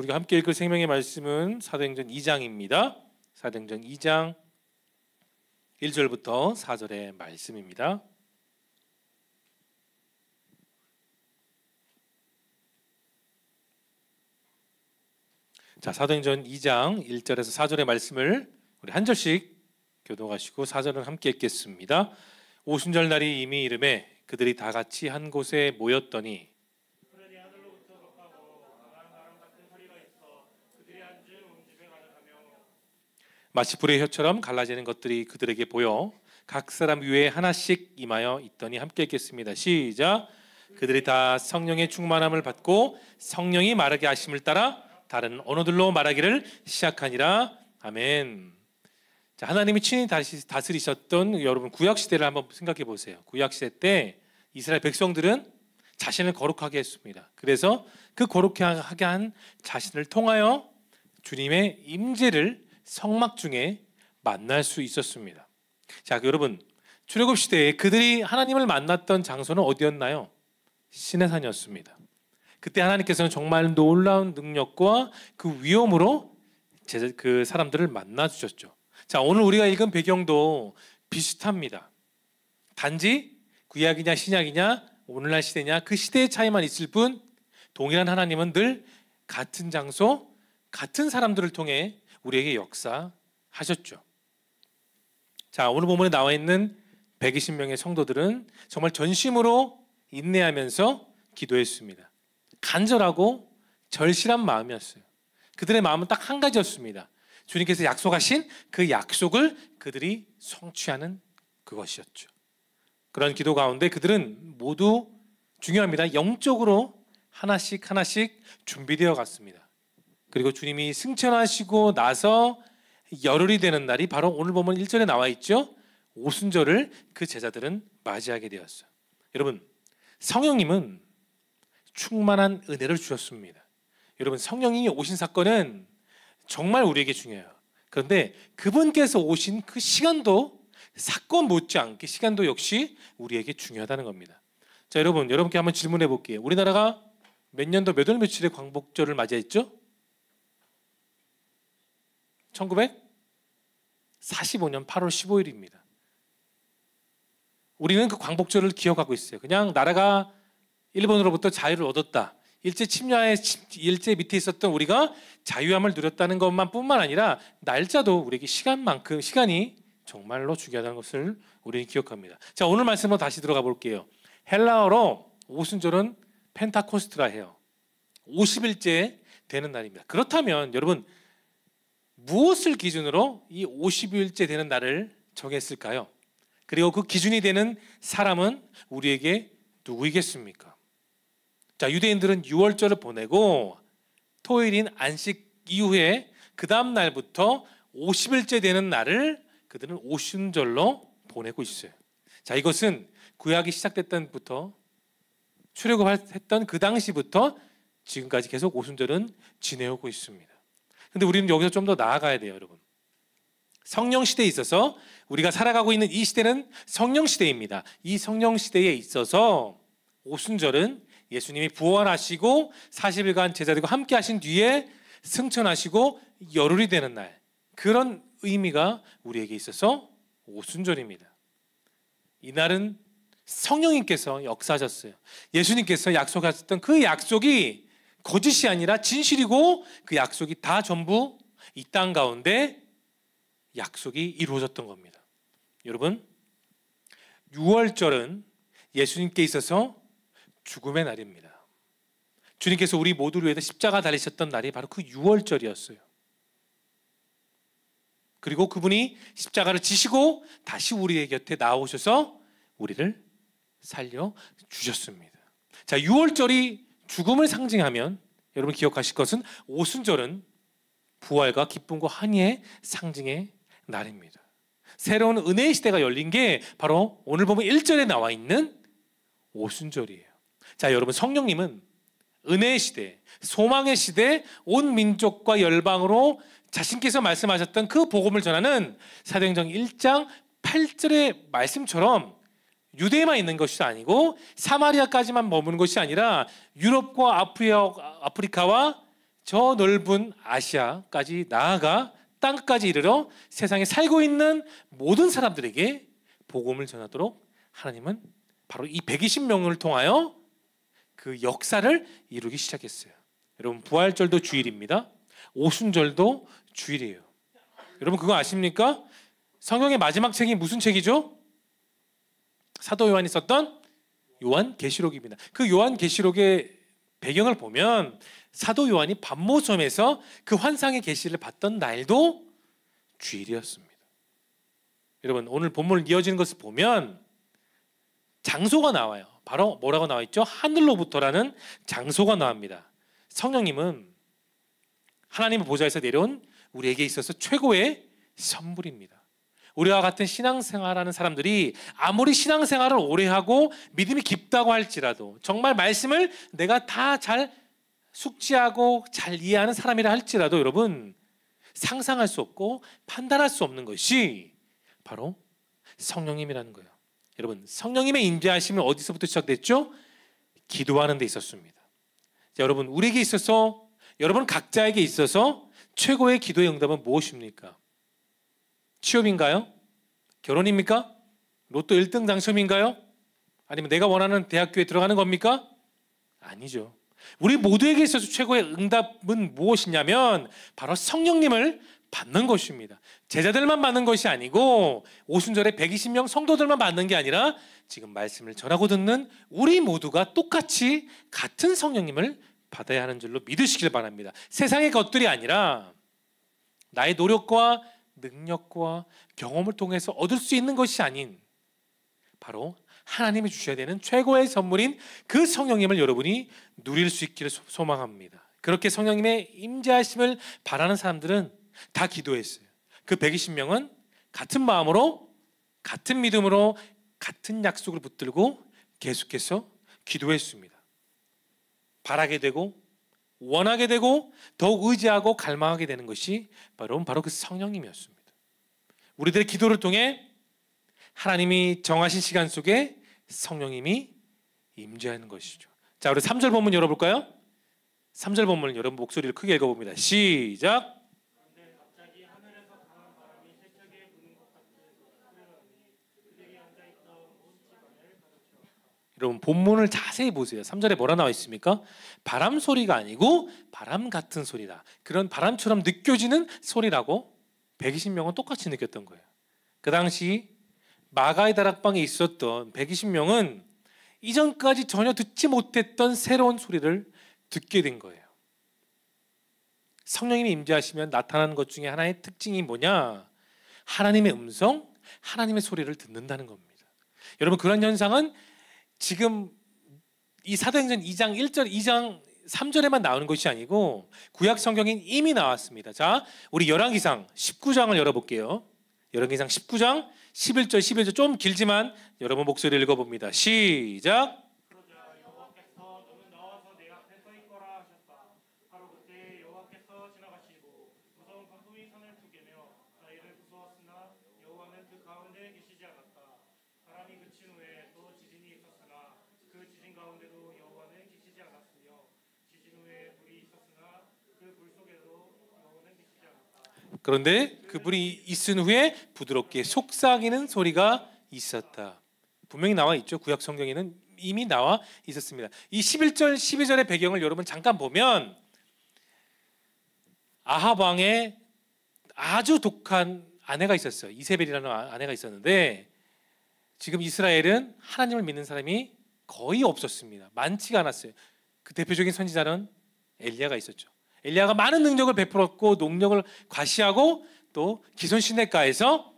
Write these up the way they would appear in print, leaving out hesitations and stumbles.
우리가 함께 읽을 생명의 말씀은 사도행전 2장입니다. 사도행전 2장 1절부터 4절의 말씀입니다. 자, 사도행전 2장 1절에서 4절의 말씀을 우리 한 절씩 교독하시고 4절은 함께 읽겠습니다. 오순절 날이 이미 이르매 그들이 다 같이 한 곳에 모였더니 마치 불의 혀처럼 갈라지는 것들이 그들에게 보여 각 사람 위에 하나씩 임하여 있더니 함께 읽겠습니다. 시작. 그들이 다 성령의 충만함을 받고 성령이 말하게 하심을 따라 다른 언어들로 말하기를 시작하니라. 아멘. 자, 하나님이 친히 다스리셨던 여러분 구약 시대를 한번 생각해 보세요. 구약 시대 때 이스라엘 백성들은 자신을 거룩하게 했습니다. 그래서 그 거룩하게 한 자신을 통하여 주님의 임재를 성막 중에 만날 수 있었습니다. 자, 여러분, 출애굽 시대에 그들이 하나님을 만났던 장소는 어디였나요? 시내산이었습니다. 그때 하나님께서는 정말 놀라운 능력과 그 위엄으로 그 사람들을 만나 주셨죠. 자, 오늘 우리가 읽은 배경도 비슷합니다. 단지 구약이냐 신약이냐 오늘날 시대냐 그 시대의 차이만 있을 뿐 동일한 하나님은 늘 같은 장소, 같은 사람들을 통해 우리에게 역사하셨죠. 자, 오늘 본문에 나와 있는 120명의 성도들은 정말 전심으로 인내하면서 기도했습니다. 간절하고 절실한 마음이었어요. 그들의 마음은 딱 한 가지였습니다. 주님께서 약속하신 그 약속을 그들이 성취하는 그것이었죠. 그런 기도 가운데 그들은 모두 중요합니다. 영적으로 하나씩 준비되어 갔습니다. 그리고 주님이 승천하시고 나서 열흘이 되는 날이 바로 오늘 보면 1절에 나와 있죠. 오순절을 그 제자들은 맞이하게 되었어요. 여러분, 성령님은 충만한 은혜를 주셨습니다. 여러분, 성령님이 오신 사건은 정말 우리에게 중요해요. 그런데 그분께서 오신 그 시간도 사건 못지않게 시간도 역시 우리에게 중요하다는 겁니다. 자, 여러분께 한번 질문해 볼게요. 우리나라가 몇 년도 몇 월 며칠에 광복절을 맞이했죠? 1945년 8월 15일입니다. 우리는 그 광복절을 기억하고 있어요. 그냥 나라가 일본으로부터 자유를 얻었다. 일제 침략의 일제 밑에 있었던 우리가 자유함을 누렸다는 것만 뿐만 아니라 날짜도 우리에게 시간이 정말로 중요하다는 것을 우리는 기억합니다. 자, 오늘 말씀으로 다시 들어가 볼게요. 헬라어로 오순절은 펜타코스트라 해요. 50일째 되는 날입니다. 그렇다면 여러분, 무엇을 기준으로 이 50일째 되는 날을 정했을까요? 그리고 그 기준이 되는 사람은 우리에게 누구이겠습니까? 자, 유대인들은 6월절을 보내고 토요일인 안식 이후에 그 다음 날부터 50일째 되는 날을 그들은 오순절로 보내고 있어요. 자, 이것은 구약이 시작됐던 부터 출애굽했던 그 당시부터 지금까지 계속 오순절은 지내오고 있습니다. 근데 우리는 여기서 좀 더 나아가야 돼요, 여러분. 성령 시대에 있어서 우리가 살아가고 있는 이 시대는 성령 시대입니다. 이 성령 시대에 있어서 오순절은 예수님이 부활하시고 40일간 제자들과 함께 하신 뒤에 승천하시고 열흘이 되는 날, 그런 의미가 우리에게 있어서 오순절입니다. 이날은 성령님께서 역사하셨어요. 예수님께서 약속하셨던 그 약속이 거짓이 아니라 진실이고 그 약속이 다 전부 이 땅 가운데 약속이 이루어졌던 겁니다. 여러분, 6월절은 예수님께 있어서 죽음의 날입니다. 주님께서 우리 모두를 위해서 십자가 달리셨던 날이 바로 그 6월절이었어요. 그리고 그분이 십자가를 지시고 다시 우리의 곁에 나오셔서 우리를 살려주셨습니다. 자, 6월절이 죽음을 상징하면 여러분 기억하실 것은 오순절은 부활과 기쁨과 환희의 상징의 날입니다. 새로운 은혜의 시대가 열린 게 바로 오늘 보면 1절에 나와 있는 오순절이에요. 자, 여러분, 성령님은 은혜의 시대, 소망의 시대, 온 민족과 열방으로 자신께서 말씀하셨던 그 복음을 전하는 사도행전 1장 8절의 말씀처럼 유대에만 있는 것이 아니고 사마리아까지만 머무는 것이 아니라 유럽과 아프리카와 저 넓은 아시아까지 나아가 땅끝까지 이르러 세상에 살고 있는 모든 사람들에게 복음을 전하도록 하나님은 바로 이 120명을 통하여 그 역사를 이루기 시작했어요. 여러분, 부활절도 주일입니다. 오순절도 주일이에요. 여러분, 그거 아십니까? 성경의 마지막 책이 무슨 책이죠? 사도 요한이 썼던 요한계시록입니다. 그 요한계시록의 배경을 보면 사도 요한이 pat모섬에서 그 환상의 계시를 받던 날도 주일이었습니다. 여러분, 오늘 본문을 이어지는 것을 보면 장소가 나와요. 바로 뭐라고 나와 있죠? 하늘로부터라는 장소가 나옵니다. 성령님은 하나님의 보좌에서 내려온 우리에게 있어서 최고의 선물입니다. 우리와 같은 신앙생활하는 사람들이 아무리 신앙생활을 오래 하고 믿음이 깊다고 할지라도, 정말 말씀을 내가 다 잘 숙지하고 잘 이해하는 사람이라 할지라도, 여러분, 상상할 수 없고 판단할 수 없는 것이 바로 성령님이라는 거예요. 여러분, 성령님의 임재하심은 어디서부터 시작됐죠? 기도하는 데 있었습니다. 자, 여러분, 우리에게 있어서, 여러분 각자에게 있어서 최고의 기도의 응답은 무엇입니까? 취업인가요? 결혼입니까? 로또 1등 당첨인가요? 아니면 내가 원하는 대학교에 들어가는 겁니까? 아니죠. 우리 모두에게 있어서 최고의 응답은 무엇이냐면 바로 성령님을 받는 것입니다. 제자들만 받는 것이 아니고 오순절에 120명 성도들만 받는 게 아니라 지금 말씀을 전하고 듣는 우리 모두가 똑같이 같은 성령님을 받아야 하는 줄로 믿으시길 바랍니다. 세상의 것들이 아니라 나의 노력과 능력과 경험을 통해서 얻을 수 있는 것이 아닌 바로 하나님이 주셔야 되는 최고의 선물인 그 성령님을 여러분이 누릴 수 있기를 소망합니다. 그렇게 성령님의 임재하심을 바라는 사람들은 다 기도했어요. 그 120명은 같은 마음으로, 같은 믿음으로, 같은 약속을 붙들고 계속해서 기도했습니다. 바라게 되고 원하게 되고 더욱 의지하고 갈망하게 되는 것이 바로 그 성령님이었습니다. 우리들의 기도를 통해 하나님이 정하신 시간 속에 성령님이 임재하는 것이죠. 자, 우리 3절 본문 열어볼까요? 3절 본문을 여러분 목소리를 크게 읽어봅니다. 시작. 여러분, 본문을 자세히 보세요. 3절에 뭐라 나와 있습니까? 바람 소리가 아니고 바람 같은 소리다. 그런 바람처럼 느껴지는 소리라고 120명은 똑같이 느꼈던 거예요. 그 당시 마가의 다락방에 있었던 120명은 이전까지 전혀 듣지 못했던 새로운 소리를 듣게 된 거예요. 성령님이 임재하시면 나타나는 것 중에 하나의 특징이 뭐냐? 하나님의 음성, 하나님의 소리를 듣는다는 겁니다. 여러분, 그런 현상은 지금 이 사도행전 2장 1절, 2장 3절에만 나오는 것이 아니고 구약 성경엔 이미 나왔습니다. 자, 우리 열왕기상 19장을 열어볼게요. 열왕기상 19장 11절, 12절 좀 길지만 여러분 목소리를 읽어봅니다. 시작. 그런데 그 불이 있은 후에 부드럽게 속삭이는 소리가 있었다. 분명히 나와 있죠. 구약 성경에는 이미 나와 있었습니다. 이 11절, 12절의 배경을 여러분 잠깐 보면 아합 왕의 아주 독한 아내가 있었어요. 이세벨이라는 아내가 있었는데 지금 이스라엘은 하나님을 믿는 사람이 거의 없었습니다. 많지가 않았어요. 그 대표적인 선지자는 엘리야가 있었죠. 엘리야가 많은 능력을 베풀었고 능력을 과시하고 또 기손 시냇가에서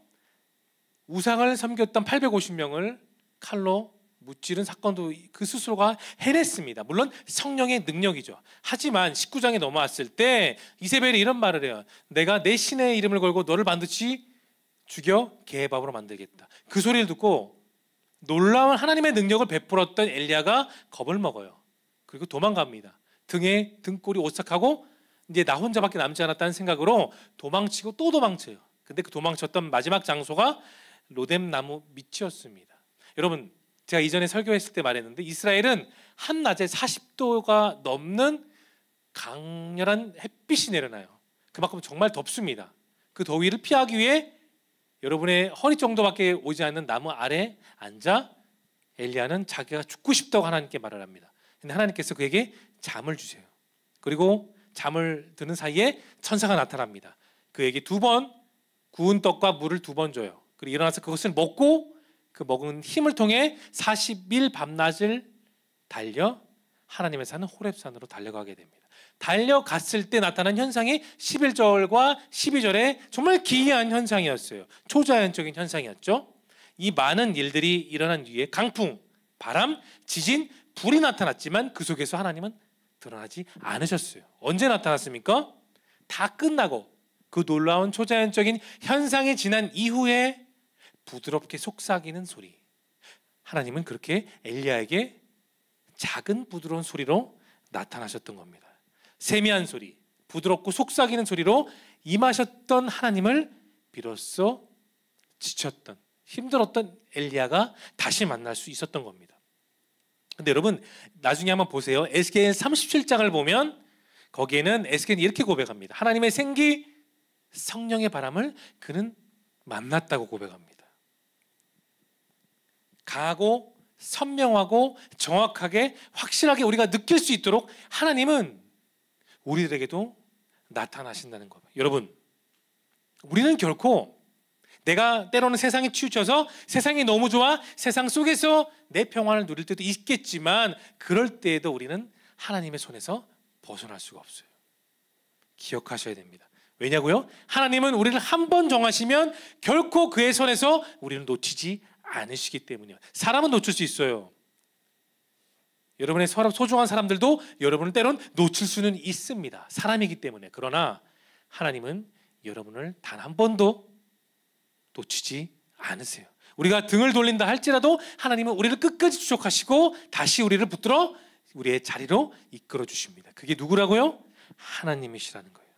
우상을 섬겼던 850명을 칼로 무찌른 사건도 그 스스로가 해냈습니다. 물론 성령의 능력이죠. 하지만 19장에 넘어왔을 때 이세벨이 이런 말을 해요. 내가 내 신의 이름을 걸고 너를 반드시 죽여 개의 밥으로 만들겠다. 그 소리를 듣고 놀라운 하나님의 능력을 베풀었던 엘리야가 겁을 먹어요. 그리고 도망갑니다. 등에 등골이 오싹하고 이제 나 혼자밖에 남지 않았다는 생각으로 도망치고 또 도망쳐요. 근데 그 도망쳤던 마지막 장소가 로뎀 나무 밑이었습니다. 여러분, 제가 이전에 설교했을 때 말했는데 이스라엘은 한낮에 40도가 넘는 강렬한 햇빛이 내려나요. 그만큼 정말 덥습니다. 그 더위를 피하기 위해 여러분의 허리 정도밖에 오지 않는 나무 아래 앉아 엘리야는 자기가 죽고 싶다고 하나님께 말을 합니다. 근데 하나님께서 그에게 잠을 주세요. 그리고 잠을 드는 사이에 천사가 나타납니다. 그에게 2번 구운 떡과 물을 2번 줘요. 그리고 일어나서 그것을 먹고 그 먹은 힘을 통해 40일 밤낮을 달려 하나님의 산 호렙산으로 달려가게 됩니다. 달려갔을 때 나타난 현상이 11절과 12절에 정말 기이한 현상이었어요. 초자연적인 현상이었죠. 이 많은 일들이 일어난 뒤에 강풍, 바람, 지진, 불이 나타났지만 그 속에서 하나님은 드러나지 않으셨어요. 언제 나타났습니까? 다 끝나고 그 놀라운 초자연적인 현상이 지난 이후에 부드럽게 속삭이는 소리. 하나님은 그렇게 엘리야에게 작은 부드러운 소리로 나타나셨던 겁니다. 세미한 소리, 부드럽고 속삭이는 소리로 임하셨던 하나님을 비로소 지쳤던, 힘들었던 엘리야가 다시 만날 수 있었던 겁니다. 근데 여러분 나중에 한번 보세요. 에스겔 37장을 보면 거기에는 에스겔이 이렇게 고백합니다. 하나님의 생기, 성령의 바람을 그는 만났다고 고백합니다. 강하고 선명하고 정확하게 확실하게 우리가 느낄 수 있도록 하나님은 우리들에게도 나타나신다는 겁니다. 여러분, 우리는 결코 내가 때로는 세상에 치우쳐서 세상이 너무 좋아 세상 속에서 내 평안을 누릴 때도 있겠지만 그럴 때에도 우리는 하나님의 손에서 벗어날 수가 없어요. 기억하셔야 됩니다. 왜냐고요? 하나님은 우리를 한 번 정하시면 결코 그의 손에서 우리를 놓치지 않으시기 때문이에요. 사람은 놓칠 수 있어요. 여러분의 소중한 사람들도 여러분을 때론 놓칠 수는 있습니다. 사람이기 때문에. 그러나 하나님은 여러분을 단 한 번도 놓치지 않으세요. 우리가 등을 돌린다 할지라도 하나님은 우리를 끝까지 추적하시고 다시 우리를 붙들어 우리의 자리로 이끌어 주십니다. 그게 누구라고요? 하나님이시라는 거예요.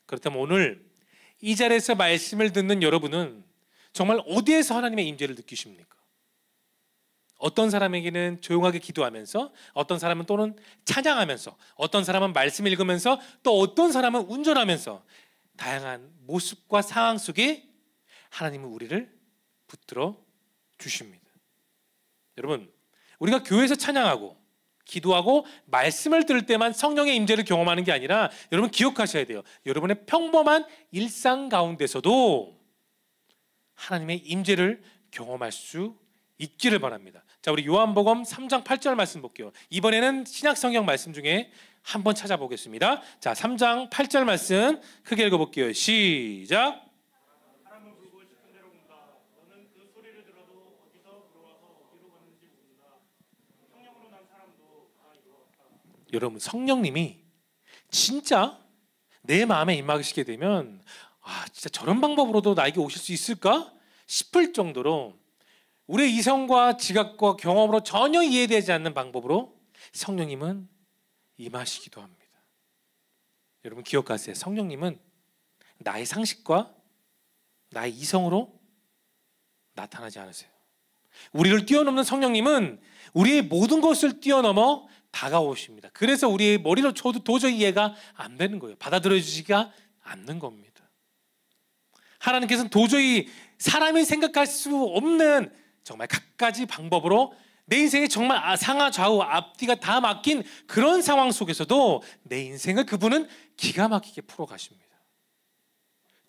그렇다면 오늘 이 자리에서 말씀을 듣는 여러분은 정말 어디에서 하나님의 임재를 느끼십니까? 어떤 사람에게는 조용하게 기도하면서, 어떤 사람은 또는 찬양하면서, 어떤 사람은 말씀 읽으면서, 또 어떤 사람은 운전하면서 다양한 모습과 상황 속에 하나님은 우리를 붙들어 주십니다. 여러분, 우리가 교회에서 찬양하고 기도하고 말씀을 들을 때만 성령의 임재를 경험하는 게 아니라 여러분 기억하셔야 돼요. 여러분의 평범한 일상 가운데서도 하나님의 임재를 경험할 수 있기를 바랍니다. 자, 우리 요한복음 3장 8절 말씀 볼게요. 이번에는 신약 성경 말씀 중에 한번 찾아보겠습니다. 자, 3장 8절 말씀 크게 읽어볼게요. 시작. 사람은 불고 싶은 대로 군다. 너는 그 소리를 들어도 어디서 들어와서 어디로 가는지 모른다. 성령으로 난 사람도 다 이루었다. 여러분, 성령님이 진짜 내 마음에 임하시게 되면 진짜 저런 방법으로도 나에게 오실 수 있을까 싶을 정도로 우리의 이성과 지각과 경험으로 전혀 이해되지 않는 방법으로 성령님은 임하시기도 합니다. 여러분 기억하세요. 성령님은 나의 상식과 나의 이성으로 나타나지 않으세요. 우리를 뛰어넘는 성령님은 우리의 모든 것을 뛰어넘어 다가오십니다. 그래서 우리의 머리로 쳐도 도저히 이해가 안 되는 거예요. 받아들여지지가 않는 겁니다. 하나님께서는 도저히 사람이 생각할 수 없는 정말 갖가지 방법으로 내 인생에 정말 상하 좌우 앞뒤가 다 막힌 그런 상황 속에서도 내 인생을 그분은 기가 막히게 풀어가십니다.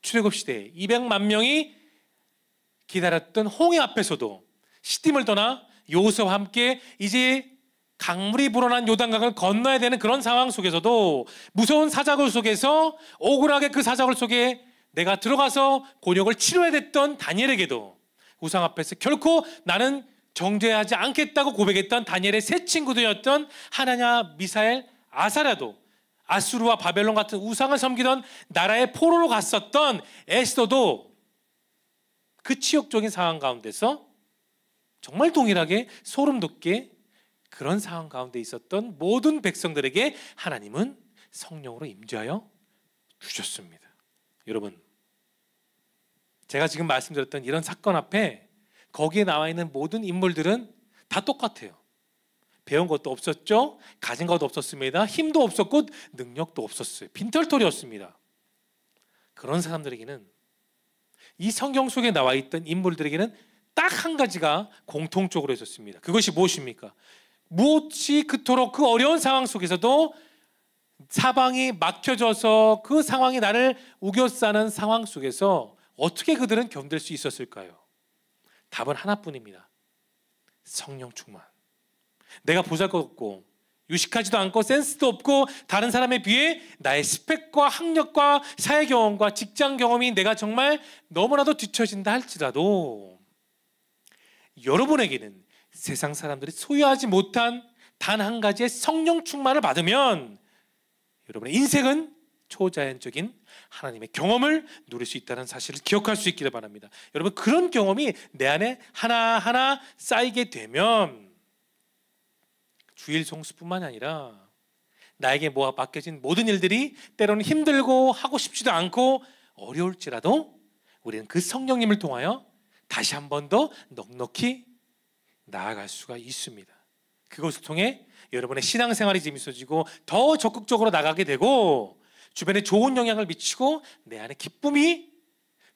출애굽 시대에 200만 명이 기다렸던 홍해 앞에서도 시딤을 떠나 여호수아와 함께 이제 강물이 불어난 요단강을 건너야 되는 그런 상황 속에서도 무서운 사자굴 속에서 억울하게 그 사자굴 속에 내가 들어가서 곤욕을 치러야 됐던 다니엘에게도 우상 앞에서 결코 나는 정죄하지 않겠다고 고백했던 다니엘의 세 친구들이었던 하나냐, 미사엘, 아사랴도 아수르와 바벨론 같은 우상을 섬기던 나라의 포로로 갔었던 에스더도 그 치욕적인 상황 가운데서 정말 동일하게 소름 돋게 그런 상황 가운데 있었던 모든 백성들에게 하나님은 성령으로 임재하여 주셨습니다. 여러분, 제가 지금 말씀드렸던 이런 사건 앞에 거기에 나와 있는 모든 인물들은 다 똑같아요. 배운 것도 없었죠. 가진 것도 없었습니다. 힘도 없었고 능력도 없었어요. 빈털터리였습니다. 그런 사람들에게는 이 성경 속에 나와 있던 인물들에게는 딱 한 가지가 공통적으로 있었습니다. 그것이 무엇입니까? 무엇이 그토록 그 어려운 상황 속에서도 사방이 막혀져서 그 상황이 나를 우겨싸는 상황 속에서 어떻게 그들은 견딜 수 있었을까요? 답은 하나뿐입니다. 성령 충만. 내가 보잘것없고 유식하지도 않고 센스도 없고 다른 사람에 비해 나의 스펙과 학력과 사회 경험과 직장 경험이 내가 정말 너무나도 뒤처진다 할지라도 여러분에게는 세상 사람들이 소유하지 못한 단 한 가지의 성령 충만을 받으면 여러분의 인생은 초자연적인 하나님의 경험을 누릴 수 있다는 사실을 기억할 수 있기를 바랍니다. 여러분, 그런 경험이 내 안에 하나하나 쌓이게 되면 주일 성수뿐만 아니라 나에게 맡겨진 모든 일들이 때로는 힘들고 하고 싶지도 않고 어려울지라도 우리는 그 성령님을 통하여 다시 한 번 더 넉넉히 나아갈 수가 있습니다. 그것을 통해 여러분의 신앙생활이 재밌어지고 더 적극적으로 나가게 되고 주변에 좋은 영향을 미치고 내 안에 기쁨이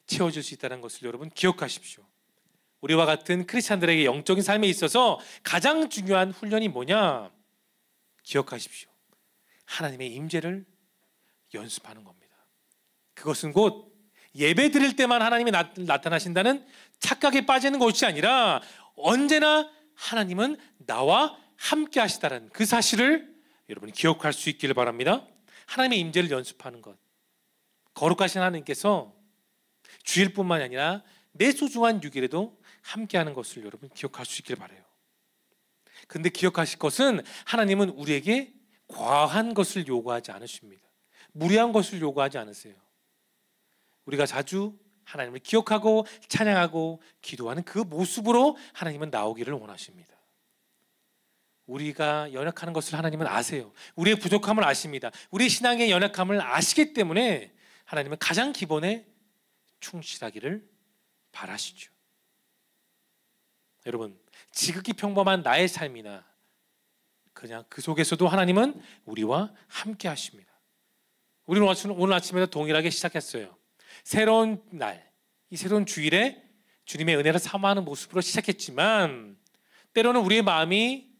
채워질 수 있다는 것을 여러분 기억하십시오. 우리와 같은 크리스찬들에게 영적인 삶에 있어서 가장 중요한 훈련이 뭐냐? 기억하십시오. 하나님의 임재를 연습하는 겁니다. 그것은 곧 예배 드릴 때만 하나님이 나타나신다는 착각에 빠지는 것이 아니라 언제나 하나님은 나와 함께 하시다는 그 사실을 여러분이 기억할 수 있기를 바랍니다. 하나님의 임재를 연습하는 것. 거룩하신 하나님께서 주일뿐만 아니라 내 소중한 6일에도 함께하는 것을 여러분 기억할 수 있기를 바라요. 근데 기억하실 것은 하나님은 우리에게 과한 것을 요구하지 않으십니다. 무리한 것을 요구하지 않으세요. 우리가 자주 하나님을 기억하고 찬양하고 기도하는 그 모습으로 하나님은 나오기를 원하십니다. 우리가 연약하는 것을 하나님은 아세요. 우리의 부족함을 아십니다. 우리의 신앙의 연약함을 아시기 때문에 하나님은 가장 기본에 충실하기를 바라시죠. 여러분, 지극히 평범한 나의 삶이나 그냥 그 속에서도 하나님은 우리와 함께 하십니다. 우리는 오늘 아침에도 동일하게 시작했어요. 새로운 날, 이 새로운 주일에 주님의 은혜를 사모하는 모습으로 시작했지만 때로는 우리의 마음이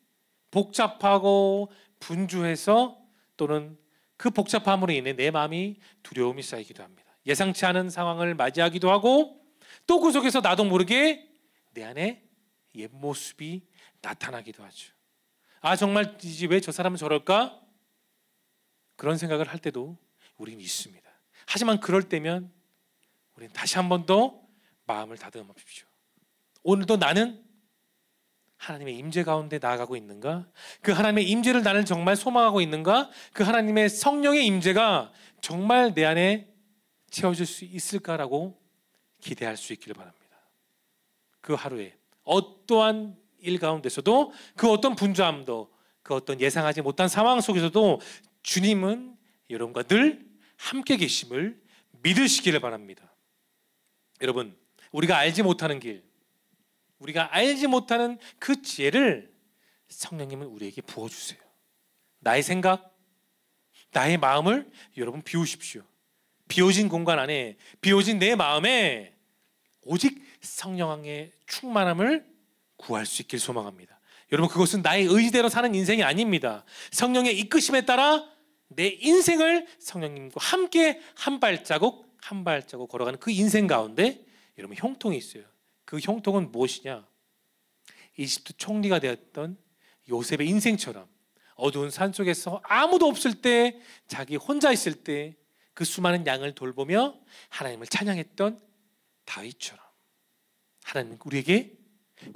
복잡하고 분주해서 또는 그 복잡함으로 인해 내 마음이 두려움이 쌓이기도 합니다. 예상치 않은 상황을 맞이하기도 하고 또 그 속에서 나도 모르게 내 안에 옛 모습이 나타나기도 하죠. 아, 정말 왜 저 사람은 저럴까? 그런 생각을 할 때도 우리는 있습니다. 하지만 그럴 때면 우리는 다시 한 번 더 마음을 다듬으십시오. 오늘도 나는 하나님의 임재 가운데 나아가고 있는가? 그 하나님의 임재를 나는 정말 소망하고 있는가? 그 하나님의 성령의 임재가 정말 내 안에 채워질 수 있을까라고 기대할 수 있기를 바랍니다. 그 하루에 어떠한 일 가운데서도 그 어떤 분주함도 그 어떤 예상하지 못한 상황 속에서도 주님은 여러분과 늘 함께 계심을 믿으시기를 바랍니다. 여러분, 우리가 알지 못하는 길, 우리가 알지 못하는 그 지혜를 성령님은 우리에게 부어주세요. 나의 생각, 나의 마음을 여러분 비우십시오. 비워진 공간 안에, 비워진 내 마음에 오직 성령의 충만함을 구할 수 있길 소망합니다. 여러분, 그것은 나의 의지대로 사는 인생이 아닙니다. 성령의 이끄심에 따라 내 인생을 성령님과 함께 한 발자국 한 발자국 걸어가는 그 인생 가운데 여러분 형통이 있어요. 그 형통은 무엇이냐? 이집트 총리가 되었던 요셉의 인생처럼 어두운 산속에서 아무도 없을 때, 자기 혼자 있을 때 그 수많은 양을 돌보며 하나님을 찬양했던 다윗처럼 하나님은 우리에게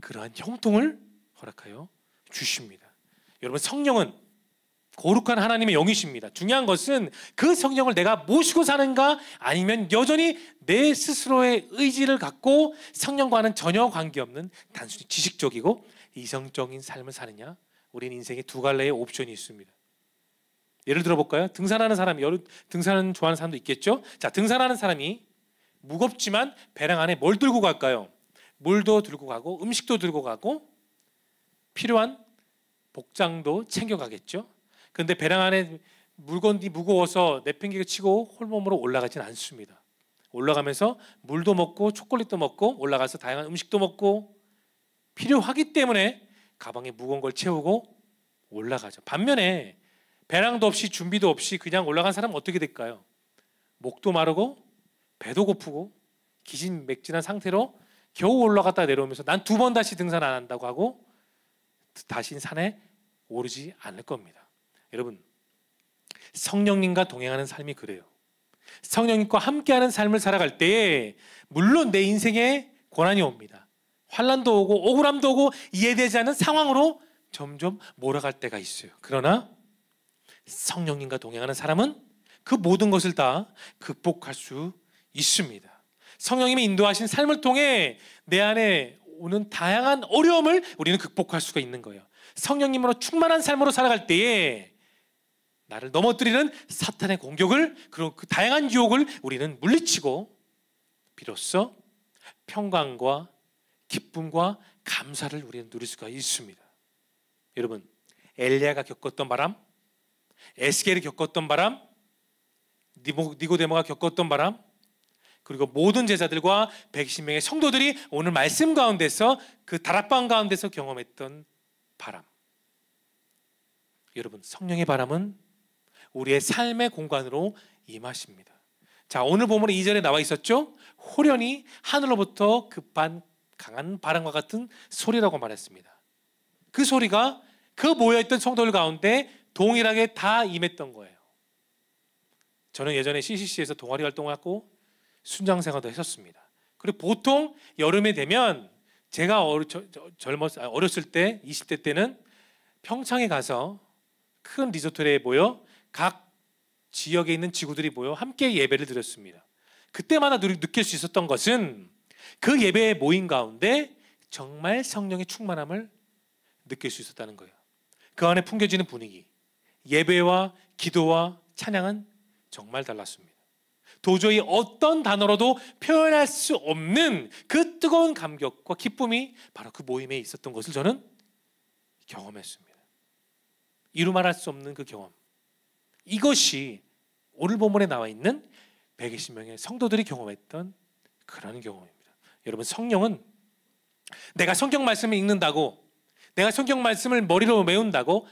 그러한 형통을 허락하여 주십니다. 여러분, 성령은 거룩한 하나님의 영이십니다. 중요한 것은 그 성령을 내가 모시고 사는가 아니면 여전히 내 스스로의 의지를 갖고 성령과는 전혀 관계없는 단순히 지식적이고 이성적인 삶을 사느냐. 우리는 인생에 두 갈래의 옵션이 있습니다. 예를 들어 볼까요? 등산하는 사람이, 등산을 좋아하는 사람도 있겠죠. 자, 등산하는 사람이 무겁지만 배낭 안에 뭘 들고 갈까요? 물도 들고 가고 음식도 들고 가고 필요한 복장도 챙겨가겠죠. 그런데 배낭 안에 물건이 무거워서 내팽개가 치고 홀몸으로 올라가진 않습니다. 올라가면서 물도 먹고 초콜릿도 먹고 올라가서 다양한 음식도 먹고 필요하기 때문에 가방에 무거운 걸 채우고 올라가죠. 반면에 배낭도 없이 준비도 없이 그냥 올라간 사람은 어떻게 될까요? 목도 마르고 배도 고프고 기진맥진한 상태로 겨우 올라갔다 내려오면서 난 2번 다시 등산 안 한다고 하고 다시 산에 오르지 않을 겁니다. 여러분, 성령님과 동행하는 삶이 그래요. 성령님과 함께하는 삶을 살아갈 때에 물론 내 인생에 고난이 옵니다. 환난도 오고 억울함도 오고 이해되지 않는 상황으로 점점 몰아갈 때가 있어요. 그러나 성령님과 동행하는 사람은 그 모든 것을 다 극복할 수 있습니다. 성령님이 인도하신 삶을 통해 내 안에 오는 다양한 어려움을 우리는 극복할 수가 있는 거예요. 성령님으로 충만한 삶으로 살아갈 때에 나를 넘어뜨리는 사탄의 공격을, 그리고 그 다양한 유혹을 우리는 물리치고 비로소 평강과 기쁨과 감사를 우리는 누릴 수가 있습니다. 여러분, 엘리야가 겪었던 바람, 에스겔이 겪었던 바람, 니고데모가 겪었던 바람, 그리고 모든 제자들과 120명의 성도들이 오늘 말씀 가운데서 그 다락방 가운데서 경험했던 바람. 여러분, 성령의 바람은 우리의 삶의 공간으로 임하십니다. 자, 오늘 본문에 2절에 나와 있었죠? 호련히 하늘로부터 급한 강한 바람과 같은 소리라고 말했습니다. 그 소리가 그 모여있던 성도들 가운데 동일하게 다 임했던 거예요. 저는 예전에 CCC에서 동아리 활동을 하고 순장생활도 했었습니다. 그리고 보통 여름에 되면 제가 어렸을 때 20대 때는 평창에 가서 큰 리조트에 모여 각 지역에 있는 지구들이 모여 함께 예배를 드렸습니다. 그때마다 느낄 수 있었던 것은 그 예배의 모임 가운데 정말 성령의 충만함을 느낄 수 있었다는 거예요. 그 안에 풍겨지는 분위기, 예배와 기도와 찬양은 정말 달랐습니다. 도저히 어떤 단어로도 표현할 수 없는 그 뜨거운 감격과 기쁨이 바로 그 모임에 있었던 것을 저는 경험했습니다. 이루 말할 수 없는 그 경험, 이것이 오늘 본문에 나와 있는 120명의 성도들이 경험했던 그런 경험입니다. 여러분, 성령은 내가 성경 말씀을 읽는다고, 내가 성경 말씀을 머리로 외운다고,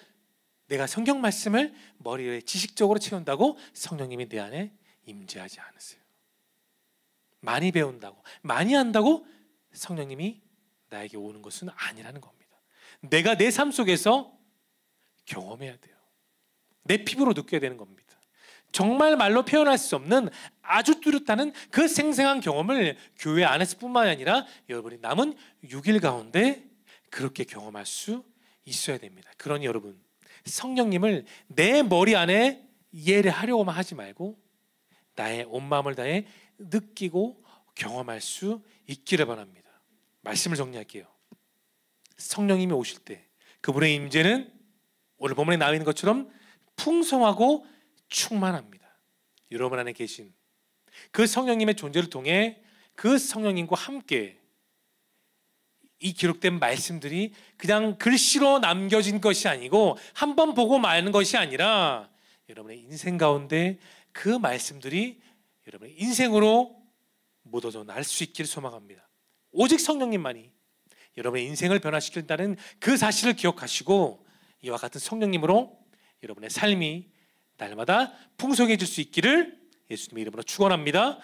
내가 성경 말씀을 머리에 지식적으로 채운다고 성령님이 내 안에 임재하지 않으세요. 많이 배운다고, 많이 한다고 성령님이 나에게 오는 것은 아니라는 겁니다. 내가 내 삶 속에서 경험해야 돼요. 내 피부로 느껴야 되는 겁니다. 정말 말로 표현할 수 없는 아주 뚜렷한 그 생생한 경험을 교회 안에서뿐만 아니라 여러분이 남은 6일 가운데 그렇게 경험할 수 있어야 됩니다. 그러니 여러분, 성령님을 내 머리 안에 이해를 하려고만 하지 말고 나의 온 마음을 다해 느끼고 경험할 수 있기를 바랍니다. 말씀을 정리할게요. 성령님이 오실 때 그분의 임재는 오늘 본문에 나와 있는 것처럼 풍성하고 충만합니다. 여러분 안에 계신 그 성령님의 존재를 통해 그 성령님과 함께 이 기록된 말씀들이 그냥 글씨로 남겨진 것이 아니고 한번 보고 마는 것이 아니라 여러분의 인생 가운데 그 말씀들이 여러분의 인생으로 묻어져 날 수 있기를 소망합니다. 오직 성령님만이 여러분의 인생을 변화시킨다는 그 사실을 기억하시고 이와 같은 성령님으로 여러분의 삶이 날마다 풍성해질 수 있기를 예수님의 이름으로 축원합니다.